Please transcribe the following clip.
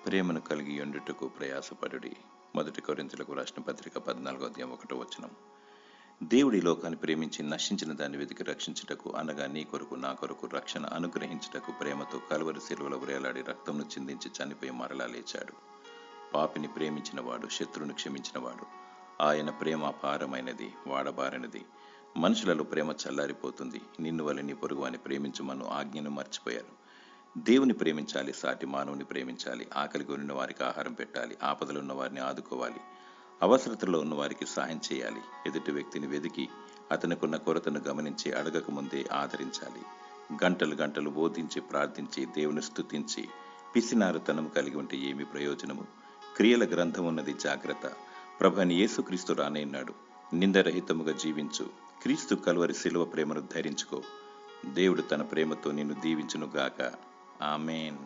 ప్రేమను కలిగి ఉండుటకు ప్రయాసపడుడి. 1 కొరింథీయులకు రాసిన పత్రిక 14:1. దేవుడి లోకాన్ని ప్రేమించి నశించిన దాన్ని వెతికి రక్షించుటకు, అనగా నీ కొరకు నా కొరకు రక్షణ అనుగ్రహించుటకు ప్రేమతో కలువరి శిలువలో వేలాడి రక్తంను చిందించి చనిపోయి మరలా లేచాడు. పాపిని ప్రేమించిన వాడు, శత్రువుని క్షమించిన వాడు. ఆయన ప్రేమ అపారమైనది, వాడబారినది. మనుషులలో ప్రేమ చల్లారిపోతుంది. నిన్ను వలె నీ పొరుగువాని ప్రేమించుమను ఆజ్ఞను మర్చిపోయారు. దేవుని ప్రేమించాలి, సాటి మానవుని ప్రేమించాలి. ఆకలిగా ఉన్న వారికి ఆహారం పెట్టాలి, ఆపదలో ఉన్న వారిని ఆదుకోవాలి, అవసరతలో ఉన్న వారికి సహాయం చేయాలి. ఎదుటి వ్యక్తిని వెదికి అతనికున్న కొరతను గమనించి అడగక ముందే ఆదరించాలి. గంటలు గంటలు బోధించి ప్రార్థించి దేవుని స్తుతించి పిసినారుతనం కలిగి ఉంటే ఏమి ప్రయోజనము? క్రియల గ్రంథం ఉన్నది, జాగ్రత్త. ప్రభువైన యేసుక్రీస్తు రానేన్నాడు. నిందరహితముగా జీవించు. క్రీస్తు కలువరి శిలువ ప్రేమను ధరించుకో. దేవుడు తన ప్రేమతో నిన్ను దీవించునుగాక. ఆమేన్.